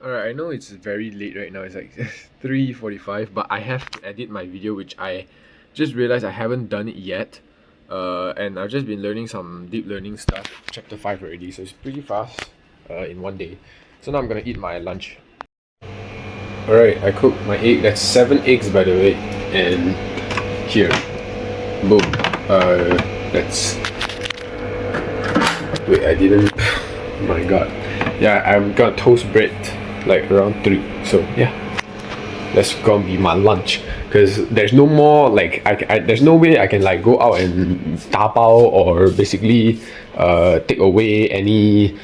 Alright, I know it's very late right now, it's like 3:45, but I have to edit my video, which I just realized I haven't done it yet. And I've just been learning some deep learning stuff, chapter 5 already, so it's pretty fast in one day. So now I'm gonna eat my lunch. Alright, I cooked my egg. That's 7 eggs by the way, and here, boom. That's. Wait, I didn't. My god. Yeah, I'm gonna toast bread like around 3. So yeah, that's gonna be my lunch. Cause there's no more like there's no way I can like go out and dabao or basically take away any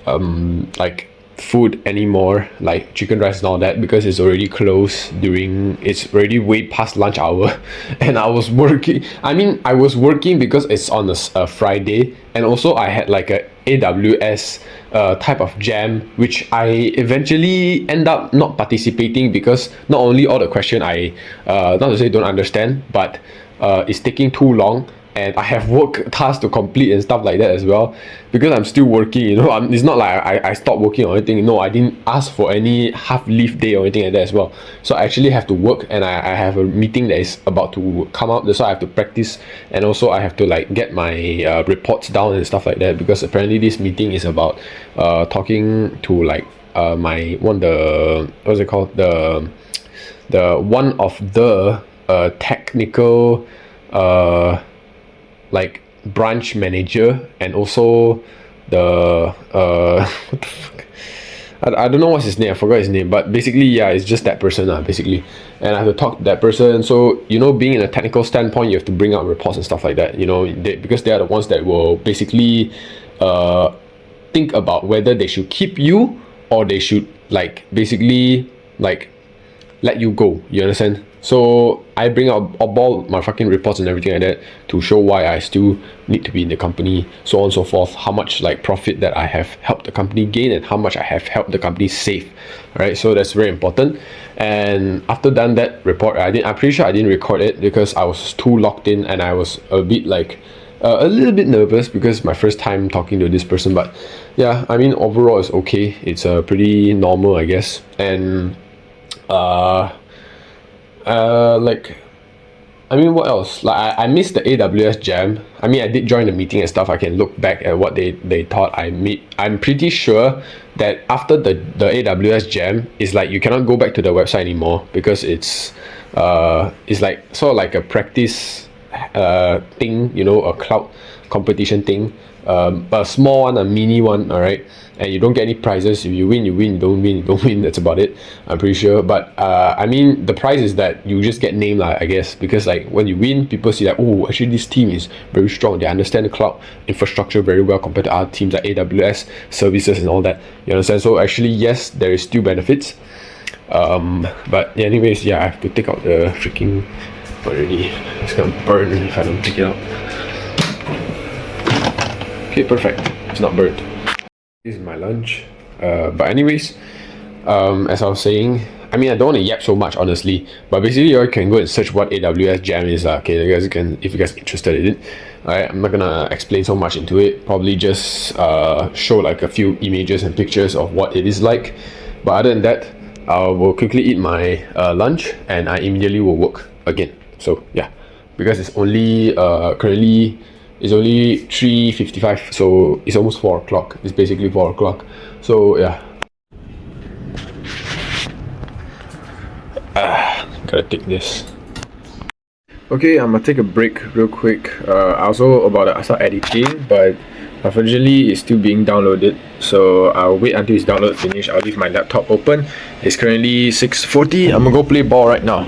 like food anymore, like chicken rice and all that, because it's already closed during, it's already way past lunch hour. And I was working, I was working because it's on a Friday, and also I had like a AWS type of jam, which I eventually end up not participating because not only all the question I not to say don't understand, but it's taking too long, and I have work tasks to complete and stuff like that as well, because I'm still working, you know. It's not like I stopped working or anything. No, I didn't ask for any half leave day or anything like that as well. So I actually have to work, and I have a meeting that is about to come out. That's why I have to practice, and also I have to like get my reports down and stuff like that, because apparently this meeting is about talking to like my one, the what's it called, the one of the technical like branch manager, and also the what the fuck? I don't know what's his name, I forgot his name, but basically yeah, it's just that person basically. And I have to talk to that person. So you know, being in a technical standpoint, you have to bring out reports and stuff like that, you know, because they are the ones that will basically think about whether they should keep you or they should like basically like let you go, you understand? So I bring out all my fucking reports and everything like that to show why I still need to be in the company, so on and so forth, how much like profit that I have helped the company gain and how much I have helped the company save. Right, so that's very important. And after done that report, I'm pretty sure I didn't record it because I was too locked in, and I was a bit like a little bit nervous because my first time talking to this person. But yeah, overall it's okay, it's pretty normal, I guess. And like, what else? Like, I missed the AWS jam. I did join the meeting and stuff. I can look back at what they thought I meet. I'm pretty sure that after the AWS jam, it's like you cannot go back to the website anymore, because it's like sort of like a practice thing, you know, a cloud competition thing, a small one, a mini one, all right. And you don't get any prizes. If you win, you win. You don't win, you don't win. That's about it, I'm pretty sure. But the prize is that you just get named, I guess, because like when you win, people see that, oh, actually this team is very strong, they understand the cloud infrastructure very well compared to other teams like AWS services and all that, you understand? So actually, yes, there is still benefits. But yeah, anyways, yeah, I have to take out the freaking already. It's gonna burn if I don't take it out. Okay, perfect, it's not burnt. This is my lunch. But anyways, as I was saying, I don't want to yap so much, honestly. But basically, you can go and search what AWS Jam is. Okay, you guys can, if you guys are interested in it. Alright, I'm not gonna explain so much into it. Probably just show like a few images and pictures of what it is like. But other than that, I will quickly eat my lunch, and I immediately will work again. So yeah, because it's only currently. It's only 3:55, so it's almost 4 o'clock. It's basically 4 o'clock. So yeah. Gotta take this. Okay, I'm gonna take a break real quick. I also about to start editing, but unfortunately it's still being downloaded. So I'll wait until it's download finished. I'll leave my laptop open. It's currently 6:40. I'm gonna go play ball right now.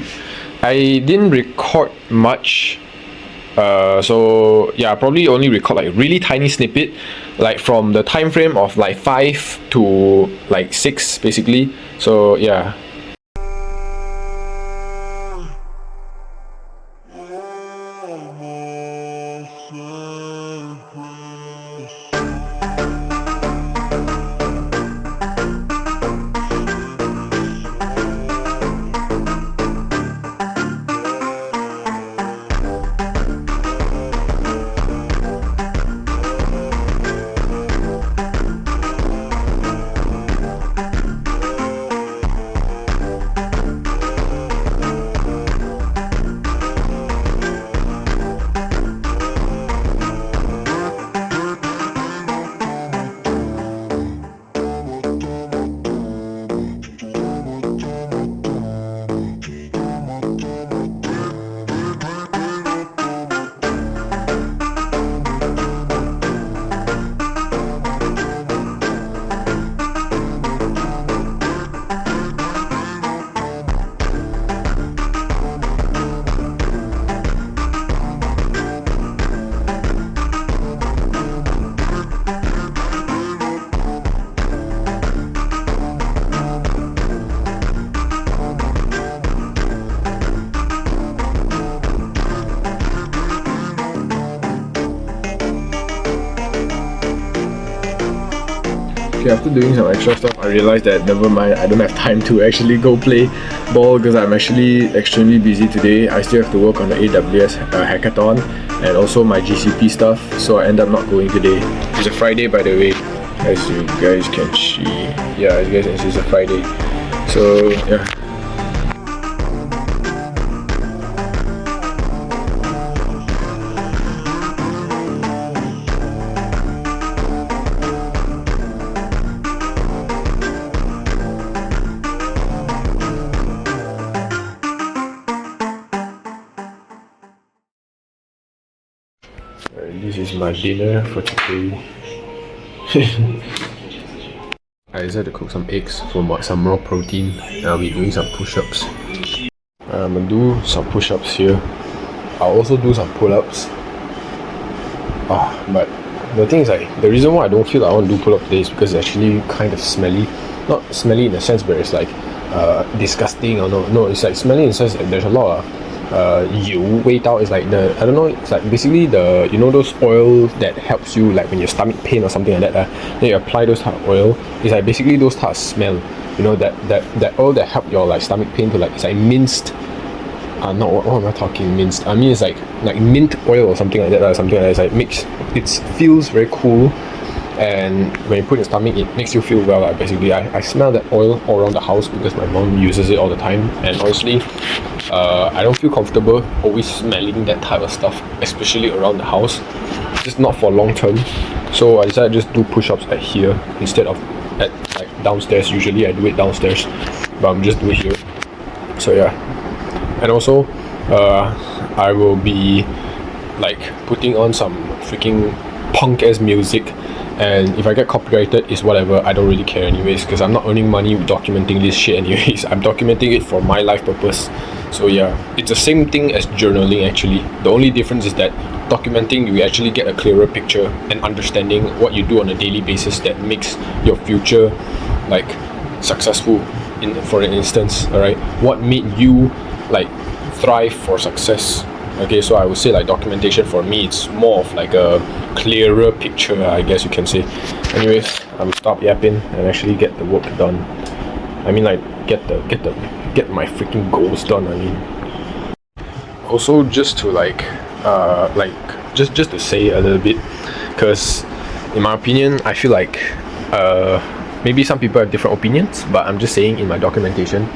I didn't record much. So yeah, I probably only record like really tiny snippet, like from the time frame of like 5 to like 6 basically. So yeah. Okay, after doing some extra stuff, I realized that never mind, I don't have time to actually go play ball because I'm actually extremely busy today. I still have to work on the AWS hackathon and also my GCP stuff, so I end up not going today. It's a Friday, by the way, as you guys can see. Yeah, as you guys can see, it's a Friday. So yeah. This is my dinner for today. I decided to cook some eggs for some more protein, and I'll be doing some push-ups. I'm gonna do some push-ups here. I'll also do some pull-ups. But the thing is, like, the reason why I don't feel like I want to do pull-ups today is because it's actually kind of smelly. Not smelly in the sense where it's like disgusting or no, it's like smelly in the sense that there's a lot of 油味道. It's like the, I don't know, it's like basically the, you know, those oil that helps you like when your stomach pain or something like that, then you apply those type of oil. It's like basically those type of smell, you know, that oil that help your like stomach pain to like, it's like minced, not what am I talking, minced, I mean it's like mint oil or something like that, something like that. It's like it feels very cool, and when you put in your stomach it makes you feel well. Like basically I smell that oil all around the house because my mom uses it all the time, and honestly I don't feel comfortable always smelling that type of stuff, especially around the house, just not for long term. So I decided to just do push-ups at here instead of at like downstairs. Usually I do it downstairs, but I'm just doing it here. So yeah, and also I will be like putting on some freaking punk ass music, and if I get copyrighted, it's whatever, I don't really care anyways, because I'm not earning money documenting this shit anyways. I'm documenting it for my life purpose. So yeah, it's the same thing as journaling actually. The only difference is that documenting, you actually get a clearer picture and understanding what you do on a daily basis that makes your future like successful. For instance, alright, what made you like thrive for success? Okay, so I would say like documentation for me, it's more of like a clearer picture, I guess you can say. Anyways, I'm stop yapping and actually get the work done. I mean like get my freaking goals done. I mean, also just to just to say a little bit, because in my opinion I feel like maybe some people have different opinions, but I'm just saying in my documentation,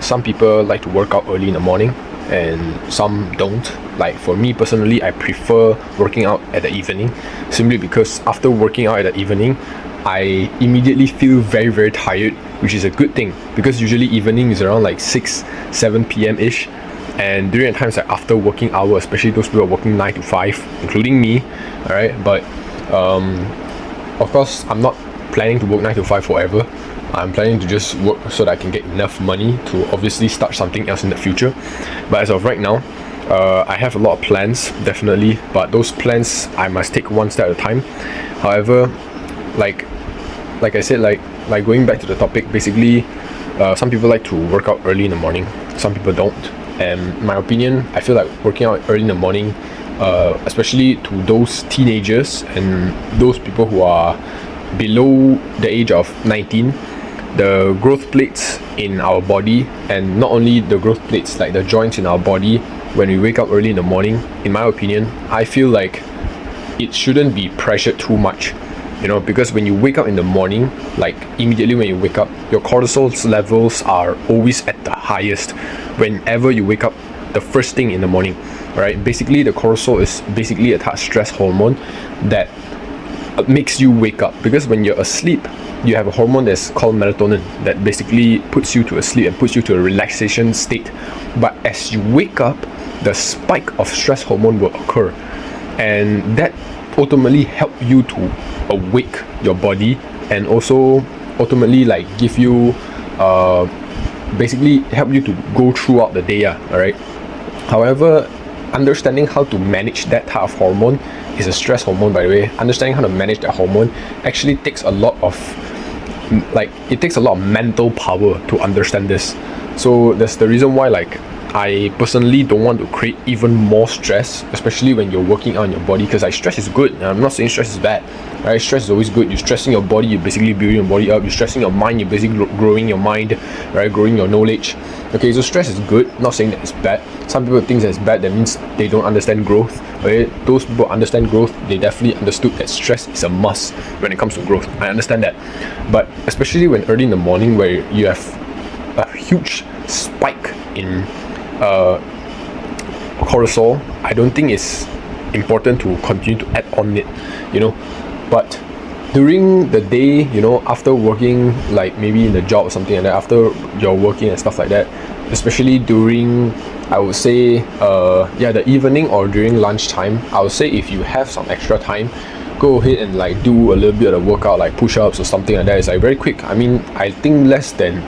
some people like to work out early in the morning and some don't. Like for me personally, I prefer working out at the evening, simply because after working out at the evening I immediately feel very very tired, which is a good thing, because usually evening is around like 6-7 p.m. ish, and during the times like after working hours, especially those people are working 9 to 5, including me, alright, but of course I'm not planning to work 9 to 5 forever. I'm planning to just work so that I can get enough money to obviously start something else in the future. But as of right now, I have a lot of plans, definitely, but those plans I must take one step at a time. However, like I said, like going back to the topic, basically some people like to work out early in the morning, some people don't. And in my opinion, I feel like working out early in the morning, especially to those teenagers and those people who are below the age of 19, the growth plates in our body, and not only the growth plates, like the joints in our body, when we wake up early in the morning, in my opinion, I feel like it shouldn't be pressured too much, you know, because when you wake up in the morning, like immediately when you wake up, your cortisol levels are always at the highest whenever you wake up the first thing in the morning. Right, basically the cortisol is basically a type of stress hormone that makes you wake up, because when you're asleep you have a hormone that's called melatonin that basically puts you to a sleep and puts you to a relaxation state. But as you wake up, the spike of stress hormone will occur, and that ultimately help you to awake your body, and also ultimately like give you basically help you to go throughout the day. Alright, however, understanding how to manage that type of hormone is a stress hormone, by the way. Understanding how to manage that hormone actually takes a lot of mental power to understand this. So that's the reason why like I personally don't want to create even more stress, especially when you're working on your body, because like stress is good. I'm not saying stress is bad, right? Stress is always good. You're stressing your body, you're basically building your body up. You're stressing your mind, you're basically growing your mind, right? Growing your knowledge. Okay, so stress is good. Not saying that it's bad. Some people think that it's bad. That means they don't understand growth. Okay, those people understand growth. They definitely understood that stress is a must when it comes to growth. I understand that, but especially when early in the morning, where you have a huge spike in cortisol, I don't think it's important to continue to add on it, but during the day, after working, like maybe in the job or something like that, after you're working and stuff like that, especially during, I would say, the evening or during lunchtime, I would say if you have some extra time, go ahead and like do a little bit of the workout, like push-ups or something like that. It's like very quick. I mean, I think less than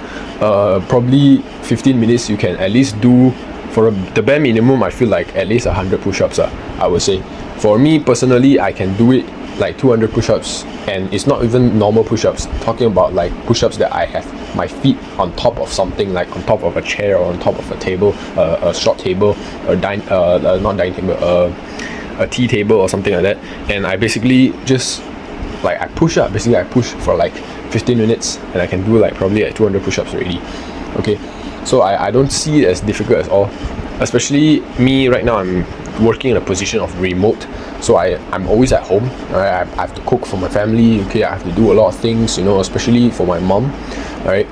probably 15 minutes you can at least do. For the bare minimum, I feel like at least 100 push-ups, I would say. For me personally, I can do it like 200 push-ups, and it's not even normal push-ups. Talking about like push-ups that I have my feet on top of something, like on top of a chair or on top of a table, a short table, a not dining table, a tea table or something like that. And I basically just like I push for like 15 minutes, and I can do like probably like 200 push-ups already. Okay, so I don't see it as difficult at all. Especially me right now, I'm working in a position of remote, so I'm always at home. Right? I have to cook for my family. Okay, I have to do a lot of things, especially for my mom. Right,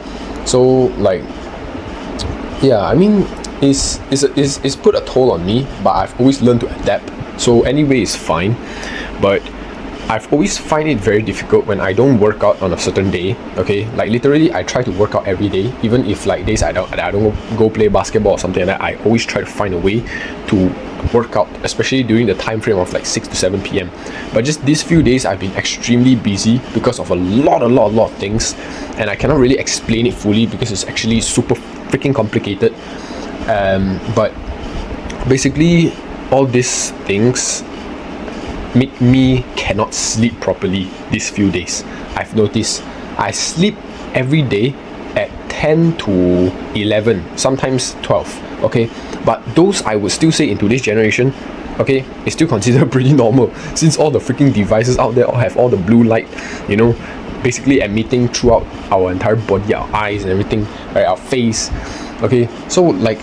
so like, yeah, I mean, it's put a toll on me, but I've always learned to adapt. So anyway, it's fine, but I've always find it very difficult when I don't work out on a certain day. Okay, like literally I try to work out every day, even if like days I don't go play basketball or something like that. I always try to find a way to work out, especially during the time frame of like 6 to 7 p.m. But just these few days I've been extremely busy because of a lot of things, and I cannot really explain it fully because it's actually super freaking complicated. But basically all these things make me cannot sleep properly these few days. I've noticed I sleep every day at 10 to 11, sometimes 12. Okay, but those I would still say in today's generation, okay, it's still considered pretty normal, since all the freaking devices out there all have all the blue light, basically emitting throughout our entire body, our eyes and everything, right, our face. Okay, so like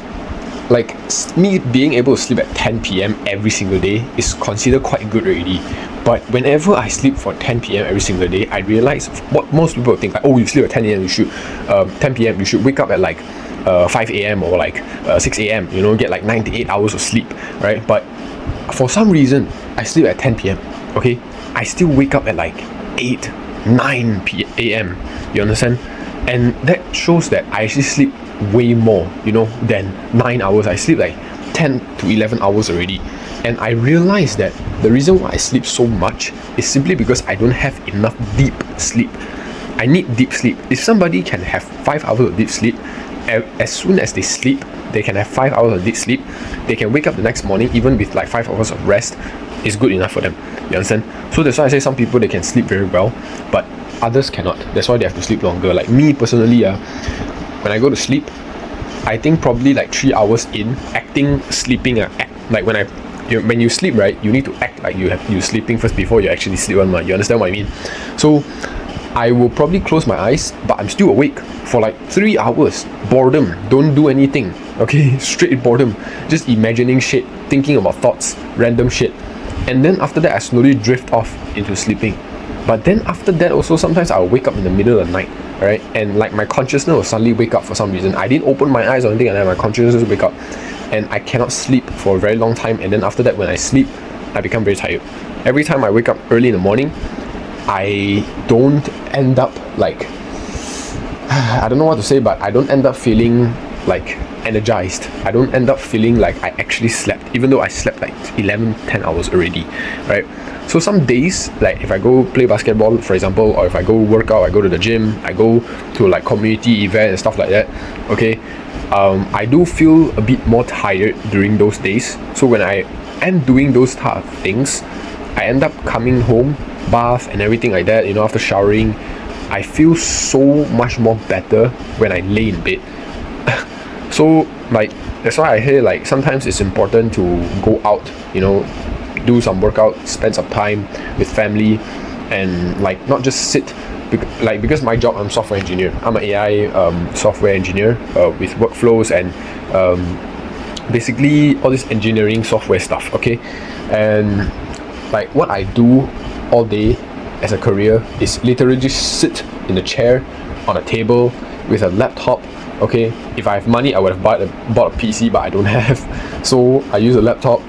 me being able to sleep at 10 p.m. every single day is considered quite good already. But whenever I sleep for 10 p.m. every single day, I realize what most people think, like, oh, you sleep at 10 a.m. you should 10 p.m. you should wake up at like 5 a.m. or like 6 a.m. Get like 9 to 8 hours of sleep, right? But for some reason I sleep at 10 p.m. okay, I still wake up at like 8 9 a.m. you understand? And that shows that I actually sleep way more, than 9 hours. I sleep like 10 to 11 hours already. And I realized that the reason why I sleep so much is simply because I don't have enough deep sleep. I need deep sleep. If somebody can have 5 hours of deep sleep, as soon as they sleep, they can have 5 hours of deep sleep, they can wake up the next morning even with like 5 hours of rest, is good enough for them. You understand? So that's why I say some people, they can sleep very well, but others cannot. That's why they have to sleep longer. Like me personally, when I go to sleep, I think probably like 3 hours in, sleeping, like when you sleep, right, you need to act like you're sleeping first before you actually sleep on. You understand what I mean? So I will probably close my eyes, but I'm still awake for like 3 hours. Boredom, don't do anything. Okay, straight boredom, just imagining shit, thinking about thoughts, random shit, and then after that I slowly drift off into sleeping. But then after that also, sometimes I'll wake up in the middle of the night, right? And like my consciousness will suddenly wake up for some reason. I didn't open my eyes or anything, and then my consciousness will wake up, and I cannot sleep for a very long time. And then after that, when I sleep, I become very tired. Every time I wake up early in the morning, I don't end up like, I don't know what to say, but I don't end up feeling like energized. I don't end up feeling like I actually slept, even though I slept like 10 hours already, right? So some days, like if I go play basketball, for example, or if I go work out, I go to the gym, I go to like community event and stuff like that, okay, I do feel a bit more tired during those days. So when I am doing those type of things, I end up coming home, bath and everything like that, after showering, I feel so much more better when I lay in bed. So like that's why I hear like sometimes it's important to go out, you know, do some workout, spend some time with family, and like not just sit. Because my job, I'm software engineer. I'm an AI software engineer with workflows and basically all this engineering software stuff. Okay, and like what I do all day as a career is literally just sit in a chair on a table with a laptop. Okay, if I have money I would have bought a PC, but I don't have, so I use a laptop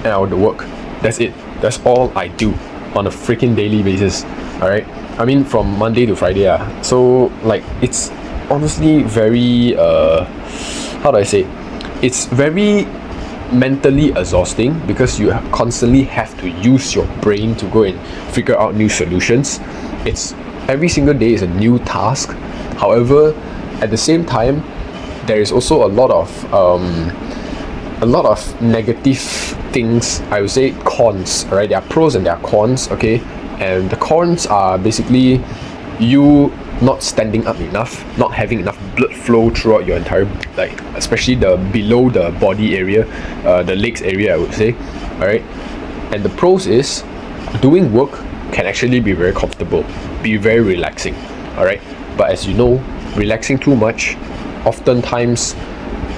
and I would work. That's it. That's all I do on a freaking daily basis. All right, I mean from Monday to Friday. So like it's honestly very how do I say, it's very mentally exhausting because you constantly have to use your brain to go and figure out new solutions. It's every single day is a new task. However, at the same time, there is also a lot of negative things. I would say cons, right? There are pros and there are cons. Okay, and the cons are basically you not standing up enough, not having enough blood flow throughout your entire, like especially the below the body area, the legs area, I would say. All right, and the pros is doing work can actually be very comfortable, be very relaxing. All right, but as you know, relaxing too much, oftentimes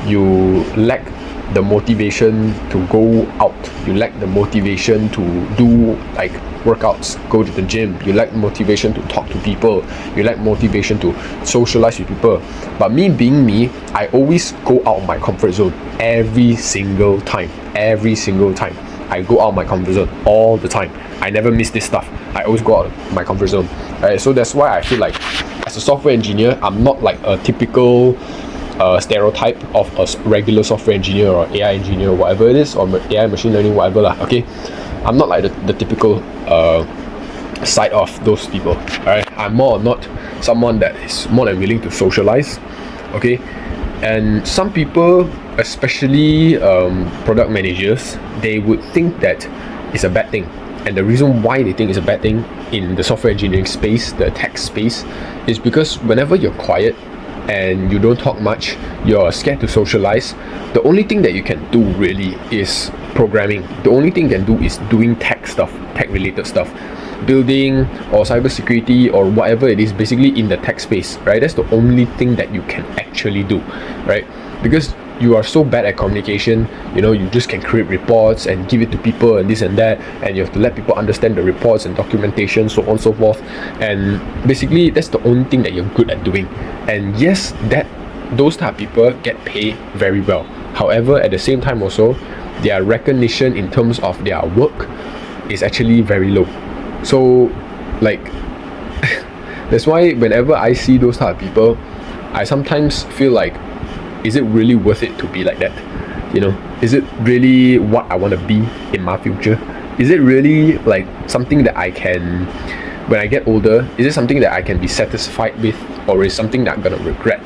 you lack the motivation to go out. You lack the motivation to do like workouts, go to the gym. You lack motivation to talk to people. You lack motivation to socialize with people. But me being me, I always go out of my comfort zone every single time. Every single time I go out of my comfort zone all the time. I never miss this stuff. I always go out of my comfort zone. Right? So that's why I feel like as a software engineer, I'm not like a typical stereotype of a regular software engineer or AI engineer or whatever it is, or AI machine learning, whatever lah. Okay, I'm not like the typical side of those people. Alright, I'm more not someone that is more than willing to socialize. Okay, and some people, especially product managers, they would think that it's a bad thing. And the reason why they think it's a bad thing in the software engineering space, the tech space, is because whenever you're quiet and you don't talk much, you're scared to socialize, the only thing that you can do really is programming. The only thing you can do is doing tech stuff, tech related stuff, building or cybersecurity or whatever it is, basically in the tech space, right? That's the only thing that you can actually do, right? Because you are so bad at communication, you know, you just can create reports and give it to people and this and that, and you have to let people understand the reports and documentation, so on and so forth. And basically that's the only thing that you're good at doing. And yes, that those type of people get paid very well. However, at the same time also, their recognition in terms of their work is actually very low. So like that's why whenever I see those type of people, I sometimes feel like, is it really worth it to be like that? You know, is it really what I want to be in my future? Is it really like something that I can, when I get older, is it something that I can be satisfied with, or is something that I'm gonna regret,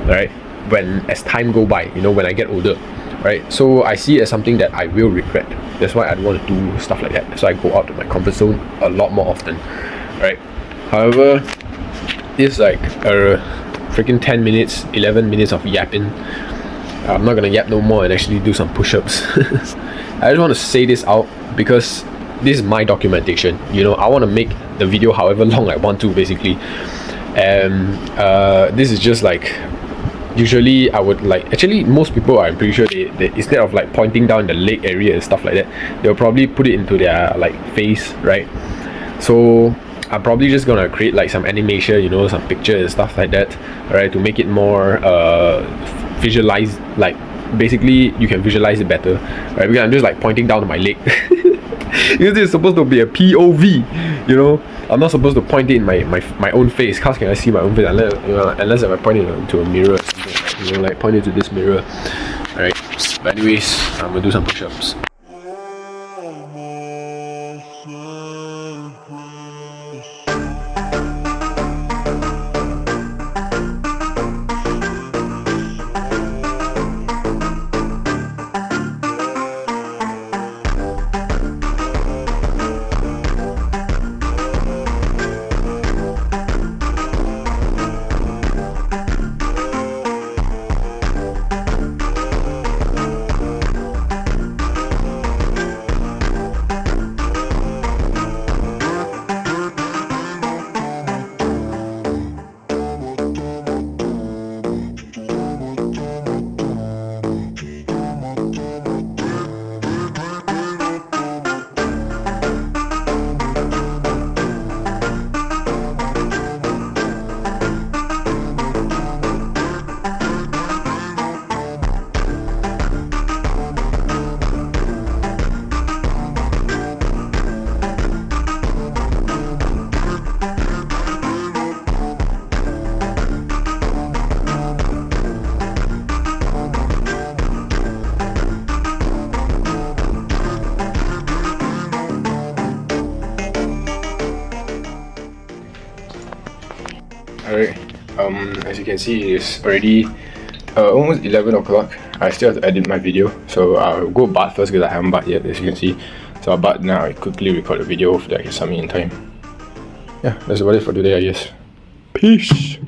right? When as time go by, you know, when I get older, right? So I see it as something that I will regret. That's why I don't want to do stuff like that. So I go out of my comfort zone a lot more often, right? However, it's like a freaking 10 minutes, 11 minutes of yapping. I'm not gonna yap no more and actually do some push-ups. I just want to say this out because this is my documentation. You know, I want to make the video however long I want to, basically. And this is just like, usually I would like, actually most people, I'm pretty sure they instead of like pointing down the leg area and stuff like that, they'll probably put it into their like face, right? So I'm probably just gonna create like some animation, you know, some picture and stuff like that, alright, to make it more visualize, like basically you can visualize it better, right? Because I'm just like pointing down to my leg. Because this is supposed to be a POV, you know. I'm not supposed to point it in my own face. How can I see my own face unless, you know, unless if I point it into a mirror or something, you know, like point it to this mirror. Alright, but anyways, I'm gonna do some push-ups. as you can see, it is already almost 11 o'clock. I still have to edit my video, so I'll go bath first because I haven't bathed yet, as you can see. So I'll bath now, I quickly record a video that I can submit in time. Yeah, that's about it for today, I guess. Peace!